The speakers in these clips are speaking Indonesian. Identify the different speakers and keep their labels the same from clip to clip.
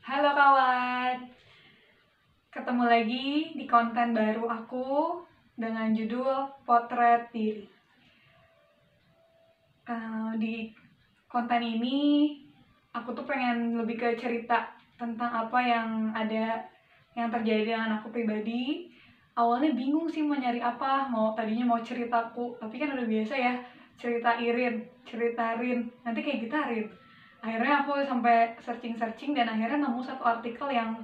Speaker 1: Halo kawan, ketemu lagi di konten baru aku dengan judul Potret Diri. Di konten ini aku tuh pengen lebih ke cerita tentang apa yang terjadi dengan aku pribadi. Awalnya bingung sih mau nyari apa, tadinya mau ceritaku, tapi kan udah biasa ya ceritarin, nanti kayak gitarin. Akhirnya aku sampai searching dan akhirnya nemu satu artikel yang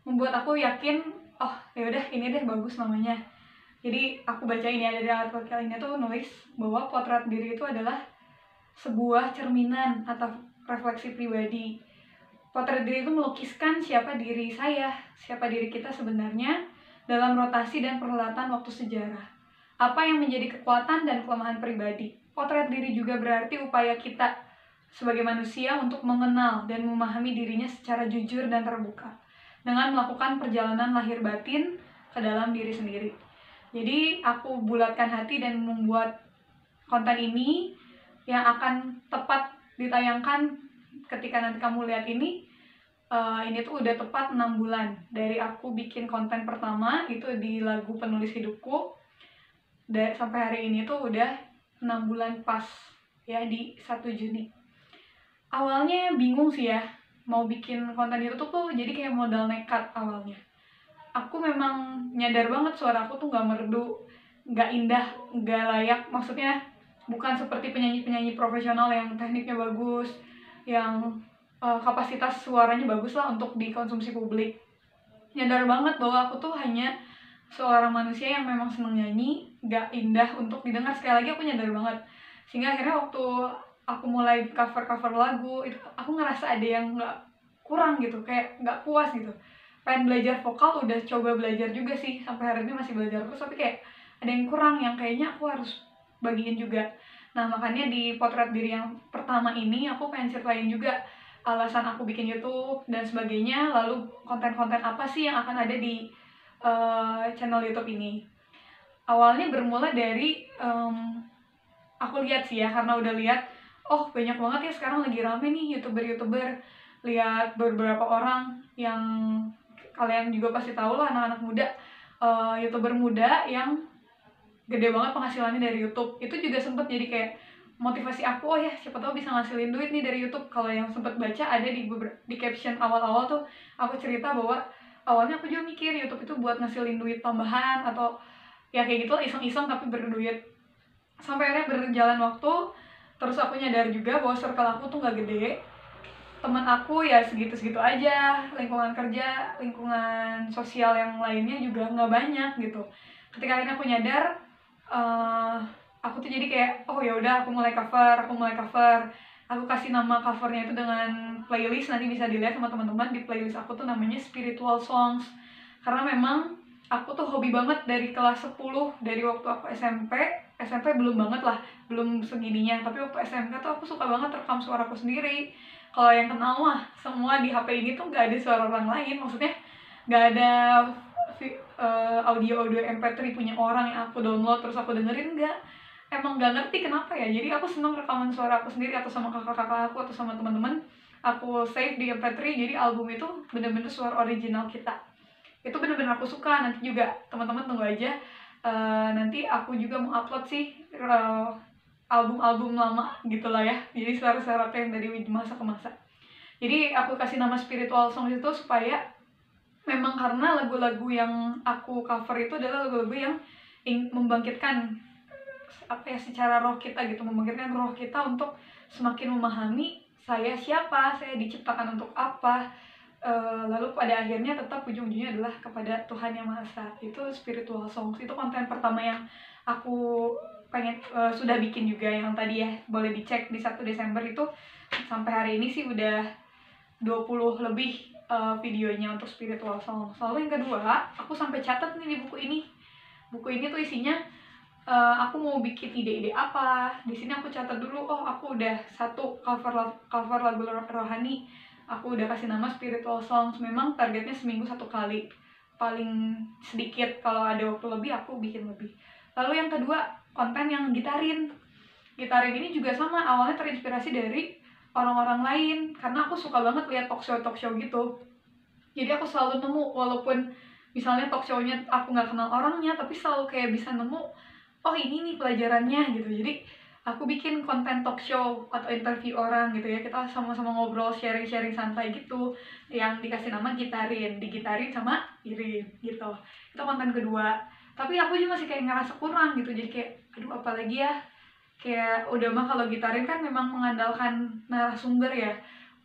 Speaker 1: membuat aku yakin, oh yaudah ini deh bagus namanya. Jadi aku bacain ya, dari artikel ini tuh nulis bahwa potret diri itu adalah sebuah cerminan atau refleksi pribadi. Potret diri itu melukiskan siapa diri saya, siapa diri kita sebenarnya dalam rotasi dan perhelatan waktu sejarah. Apa yang menjadi kekuatan dan kelemahan pribadi. Potret diri juga berarti upaya kita sebagai manusia untuk mengenal dan memahami dirinya secara jujur dan terbuka, dengan melakukan perjalanan lahir batin ke dalam diri sendiri. Jadi aku bulatkan hati dan membuat konten ini yang akan tepat ditayangkan ketika nanti kamu lihat ini. Ini tuh udah tepat 6 bulan dari aku bikin konten pertama itu di lagu Penulis Hidupku. Sampai hari ini tuh udah 6 bulan pas ya, di 1 Juni. Awalnya bingung sih ya, mau bikin konten itu tuh jadi kayak modal nekat awalnya. Aku memang nyadar banget suara aku tuh gak merdu, gak indah, gak layak. Maksudnya bukan seperti penyanyi-penyanyi profesional yang tekniknya bagus, yang kapasitas suaranya bagus lah untuk dikonsumsi publik. Nyadar banget bahwa aku tuh hanya seorang manusia yang memang seneng nyanyi, gak indah untuk didengar. Sekali lagi aku nyadar banget. Sehingga akhirnya waktu aku mulai cover lagu, itu aku ngerasa ada yang gak kurang gitu, kayak gak puas gitu. Pengen belajar vokal, udah coba belajar juga sih, sampai hari ini masih belajar terus, tapi kayak ada yang kurang yang kayaknya aku harus bagiin juga. Nah makanya di potret diri yang pertama ini aku pengen ceritain juga alasan aku bikin YouTube dan sebagainya, lalu konten-konten apa sih yang akan ada di channel YouTube ini. Awalnya bermula dari aku lihat sih ya, karena udah lihat, oh banyak banget ya sekarang lagi rame nih YouTuber. Lihat beberapa orang yang kalian juga pasti tahu lah, anak-anak muda, YouTuber muda yang gede banget penghasilannya dari YouTube. Itu juga sempet jadi kayak motivasi aku, oh ya siapa tahu bisa ngasilin duit nih dari YouTube. Kalau yang sempet baca ada di caption awal-awal tuh aku cerita bahwa awalnya aku juga mikir YouTube itu buat ngasilin duit tambahan atau ya kayak gitu lah, iseng-iseng tapi berduit. Sampai akhirnya berjalan waktu, terus aku nyadar juga bahwa circle aku tuh gak gede, teman aku ya segitu-segitu aja, lingkungan kerja, lingkungan sosial yang lainnya juga nggak banyak gitu. Ketika akhirnya aku nyadar, aku tuh jadi kayak, oh ya udah aku mulai cover. Aku kasih nama covernya itu dengan playlist, nanti bisa dilihat sama teman-teman. Di playlist aku tuh namanya Spiritual Songs, karena memang aku tuh hobi banget dari kelas 10, dari waktu aku SMP belum banget lah, belum segininya, tapi waktu SMK tuh aku suka banget rekam suaraku sendiri. Kalau yang kenal mah, semua di HP ini tuh gak ada suara orang lain, maksudnya gak ada audio MP3 punya orang yang aku download terus aku dengerin, enggak. Emang gak ngerti kenapa ya, jadi aku seneng rekaman suara aku sendiri, atau sama kakak-kakak aku, atau sama teman-teman. Aku save di MP3, jadi album itu bener-bener suara original kita. Itu bener-bener aku suka. Nanti juga teman-teman tunggu aja, nanti aku juga mau upload sih album-album lama gitu lah ya, jadi suara-suara yang dari masa ke masa. Jadi aku kasih nama Spiritual Songs itu supaya memang karena lagu-lagu yang aku cover itu adalah lagu-lagu yang membangkitkan apa ya, secara roh kita gitu, membangkitkan roh kita untuk semakin memahami saya siapa, saya diciptakan untuk apa, lalu pada akhirnya tetap ujung-ujungnya adalah kepada Tuhan Yang Maha Esa. Itu Spiritual Songs, itu konten pertama yang aku pengen sudah bikin juga, yang tadi ya boleh dicek di 1 Desember itu. Sampai hari ini sih udah 20 lebih videonya untuk Spiritual Songs. Lalu yang kedua, aku sampai catat nih di buku ini. Buku ini tuh isinya aku mau bikin ide-ide apa. Di sini aku catat dulu, oh aku udah 1 cover lagu rohani, aku udah kasih nama Spiritual Songs. Memang targetnya seminggu 1 kali, paling sedikit kalau ada waktu lebih aku bikin lebih. Lalu yang kedua, konten yang gitarin ini juga sama, awalnya terinspirasi dari orang-orang lain, karena aku suka banget lihat talk show gitu. Jadi aku selalu nemu, walaupun misalnya talk show-nya aku nggak kenal orangnya, tapi selalu kayak bisa nemu, oh ini nih pelajarannya gitu. Jadi aku bikin konten talk show atau interview orang gitu ya, kita sama-sama ngobrol, sharing-sharing santai gitu, yang dikasih nama digitarin sama Irin gitu. Itu konten kedua. Tapi aku juga masih kayak ngerasa kurang gitu, jadi kayak aduh apalagi ya, kayak udah mah kalau gitarin kan memang mengandalkan narasumber ya.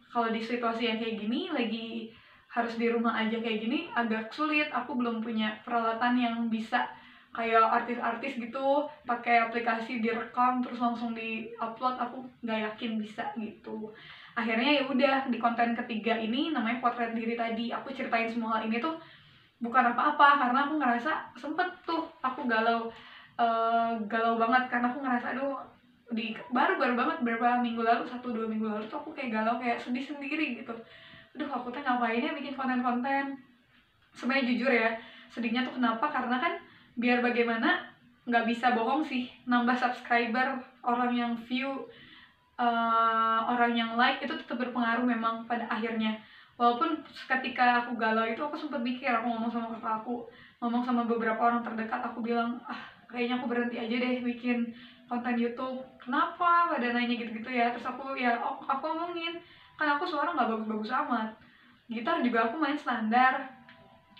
Speaker 1: Kalau di situasi yang kayak gini, lagi harus di rumah aja kayak gini, agak sulit. Aku belum punya peralatan yang bisa kayak artis-artis gitu pakai aplikasi direkam terus langsung di-upload. Aku nggak yakin bisa gitu. Akhirnya ya udah, di konten ketiga ini namanya potret diri tadi, aku ceritain semua hal ini tuh bukan apa-apa, karena aku ngerasa sempet tuh aku galau banget, karena aku ngerasa aduh, baru banget beberapa minggu lalu, 1-2 minggu lalu tuh aku kayak galau, kayak sedih sendiri gitu. Aduh, aku tuh ngapain ya bikin konten-konten. Sebenarnya jujur ya, sedihnya tuh kenapa, karena kan biar bagaimana nggak bisa bohong sih, nambah subscriber, orang yang view, orang yang like itu tetap berpengaruh memang pada akhirnya. Walaupun ketika aku galau itu, aku sempat mikir, aku ngomong sama kakak aku, ngomong sama beberapa orang terdekat, aku bilang kayaknya aku berhenti aja deh bikin konten YouTube. Kenapa pada nanya gitu-gitu ya. Terus aku ngomongin, kan aku suara nggak bagus-bagus amat, gitar juga aku main standar,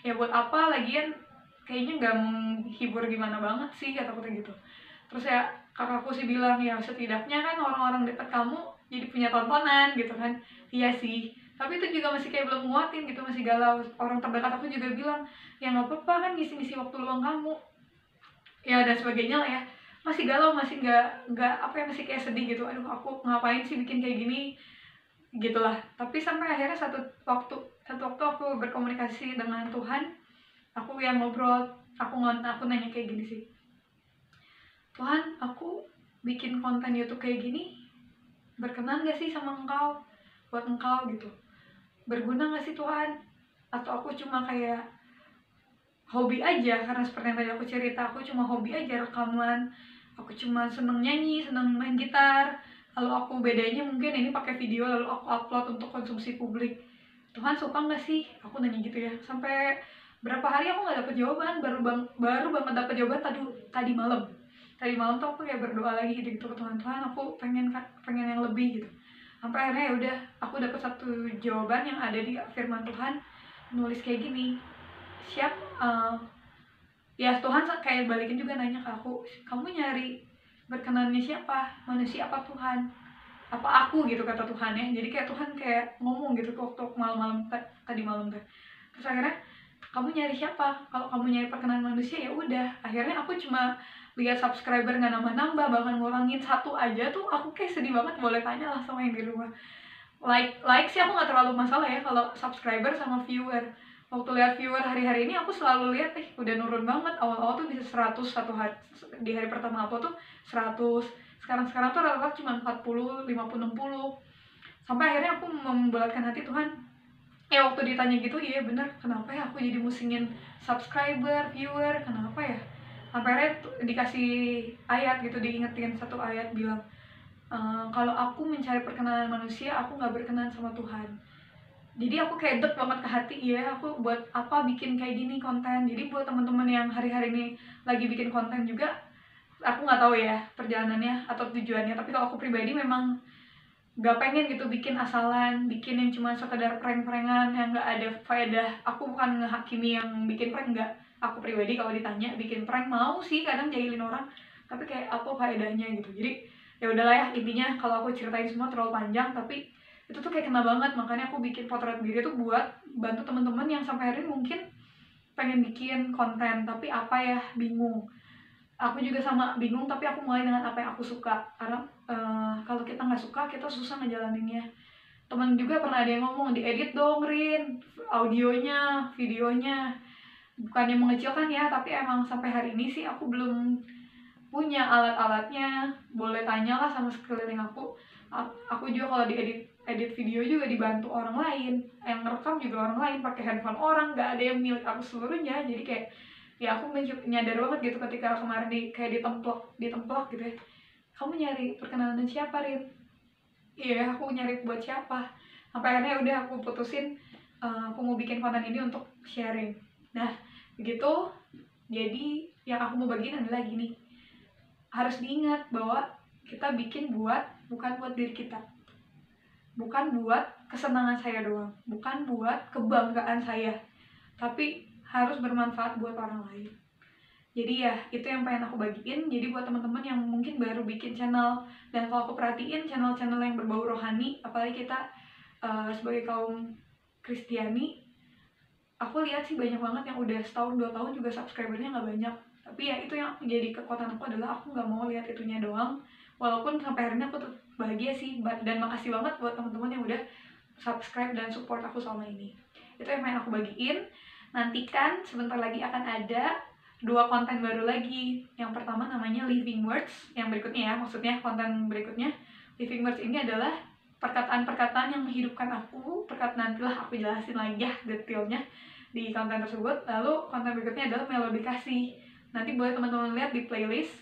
Speaker 1: ya buat apa lagian, kayaknya nggak menghibur gimana banget sih, kata aku gitu. Terus ya kakakku sih bilang, ya setidaknya kan orang-orang dekat kamu jadi punya tontonan gitu kan. Iya sih, tapi itu juga masih kayak belum nguatin gitu, masih galau. Orang terdekat aku juga bilang, ya nggak apa-apa kan, ngisi-ngisi waktu luang kamu ya, dan sebagainya lah ya. Masih galau, masih nggak apa ya, masih kayak sedih gitu. Aduh, aku ngapain sih bikin kayak gini, gitulah. Tapi sampai akhirnya waktu aku berkomunikasi dengan Tuhan, aku yang ngobrol, aku nanya kayak gini sih, Tuhan, aku bikin konten YouTube kayak gini berkenan gak sih sama Engkau, buat Engkau gitu, berguna gak sih Tuhan, atau aku cuma kayak hobi aja, karena seperti yang tadi aku cerita, aku cuma hobi aja rekaman, aku cuma seneng nyanyi, seneng main gitar, lalu aku bedanya mungkin ini pakai video lalu aku upload untuk konsumsi publik. Tuhan suka nggak sih, aku nanya gitu ya. Sampai berapa hari aku nggak dapet jawaban, baru banget dapet jawaban tadi malam tuh aku kayak berdoa lagi gitu ke Tuhan, Tuhan aku pengen yang lebih gitu. Sampai akhirnya ya udah, aku dapet satu jawaban yang ada di firman Tuhan, nulis kayak gini, siap, ya Tuhan kayak balikin juga nanya ke aku, kamu nyari berkenannya siapa, manusia apa Tuhan, apa aku gitu, kata Tuhan ya. Jadi kayak Tuhan kayak ngomong gitu waktu malam-malam tadi malam tuh. Terus akhirnya, kamu nyari siapa, kalau kamu nyari perkenanan manusia ya udah. Akhirnya aku cuma lihat subscriber nggak nambah-nambah, bahkan ngurangin satu aja tuh aku kayak sedih banget. Boleh tanya lah sama yang di rumah. Like sih aku nggak terlalu masalah ya, kalau subscriber sama viewer. Waktu lihat viewer hari-hari ini, aku selalu lihat udah nurun banget. Awal-awal tuh bisa 100 satu hari, di hari pertama aku tuh 100. Sekarang tuh rata-rata cuma 40, 50, 60. Sampai akhirnya aku membulatkan hati, Tuhan, ya waktu ditanya gitu, iya bener, kenapa ya aku jadi musingin subscriber, viewer, kenapa ya. Sampai akhirnya dikasih ayat gitu, diingetin satu ayat bilang, kalau aku mencari perkenanan manusia, aku nggak berkenan sama Tuhan. Jadi aku kayak dek banget ke hati, ya aku buat apa bikin kayak gini konten. Jadi buat teman-teman yang hari-hari ini lagi bikin konten juga, aku nggak tahu ya perjalanannya atau tujuannya, tapi kalau aku pribadi memang nggak pengen gitu bikin asalan, bikin yang cuma sekedar prank-prankan yang nggak ada faedah. Aku bukan ngehakimi yang bikin prank, nggak. Aku pribadi kalau ditanya bikin prank, mau sih kadang jahilin orang, tapi kayak apa faedahnya gitu. Jadi ya udahlah ya, intinya kalau aku ceritain semua terlalu panjang, tapi itu tuh kayak kena banget. Makanya aku bikin potret diri tuh buat bantu teman-teman yang sampai hari ini mungkin pengen bikin konten tapi apa ya, bingung. Aku juga sama bingung, tapi aku mulai dengan apa yang aku suka, karena kalau kita nggak suka, kita susah ngejalaninnya. Temen juga pernah ada yang ngomong, diedit dong Rin, audionya, videonya. Bukannya mengecilkan ya, tapi emang sampai hari ini sih aku belum punya alat-alatnya. Boleh tanyalah sama sekeliling aku. Aku juga kalau edit video juga dibantu orang lain, yang ngerekam juga orang lain pakai handphone orang, nggak ada yang milik aku seluruhnya. Jadi kayak ya aku nyadar banget gitu ketika kemarin kayak ditemplok gitu ya, kamu nyari perkenalan siapa Rin, iya aku nyari buat siapa, sampai akhirnya udah aku putusin aku mau bikin konten ini untuk sharing. Nah begitu, jadi yang aku mau bagiin adalah gini, harus diingat bahwa kita bikin bukan buat diri kita, bukan buat kesenangan saya doang, bukan buat kebanggaan saya, tapi harus bermanfaat buat orang lain. Jadi ya itu yang pengen aku bagiin. Jadi buat teman-teman yang mungkin baru bikin channel, dan kalau aku perhatiin channel-channel yang berbau rohani, apalagi kita sebagai kaum Kristiani, aku lihat sih banyak banget yang udah setahun 2 tahun juga subscribernya nggak banyak. Tapi ya itu yang jadi kekuatan aku adalah aku nggak mau lihat itunya doang. Walaupun sampai akhirnya aku tetap bahagia sih, dan makasih banget buat teman-teman yang udah subscribe dan support aku selama ini. Itu yang pengen aku bagiin. Nantikan sebentar lagi akan ada 2 konten baru lagi. Yang pertama namanya Living Words, yang berikutnya ya, maksudnya konten berikutnya. Living Words ini adalah perkataan-perkataan yang menghidupkan aku. Nantilah aku jelasin lagi ya detailnya di konten tersebut. Lalu konten berikutnya adalah melodikasi. Nanti boleh teman-teman lihat di playlist.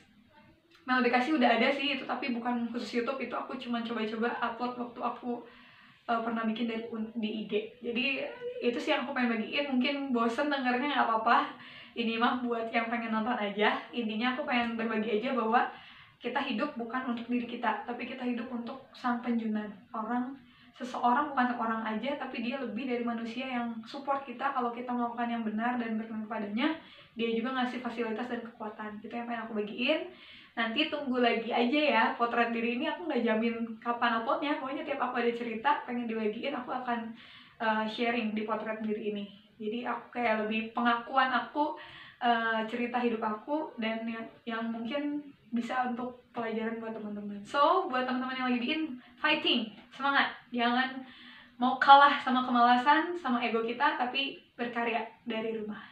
Speaker 1: Melodikasi udah ada sih itu, tapi bukan khusus YouTube, itu aku cuma coba-coba upload waktu aku pernah bikin di IG. Jadi itu sih yang aku pengen bagiin. Mungkin bosen dengarnya nggak apa-apa, ini mah buat yang pengen nonton aja. Intinya aku pengen berbagi aja bahwa kita hidup bukan untuk diri kita, tapi kita hidup untuk sang penjunan. Seseorang bukan seorang aja, tapi dia lebih dari manusia yang support kita kalau kita melakukan yang benar dan berkenan kepadanya. Dia juga ngasih fasilitas dan kekuatan. Itu yang pengen aku bagiin. Nanti tunggu lagi aja ya potret diri ini. Aku nggak jamin kapan uploadnya, pokoknya tiap aku ada cerita pengen dibagiin, aku akan sharing di potret diri ini. Jadi aku kayak lebih pengakuan aku, cerita hidup aku, dan yang mungkin bisa untuk pelajaran buat teman-teman. So buat teman-teman yang lagi bikin, fighting, semangat, jangan mau kalah sama kemalasan, sama ego kita, tapi berkarya dari rumah.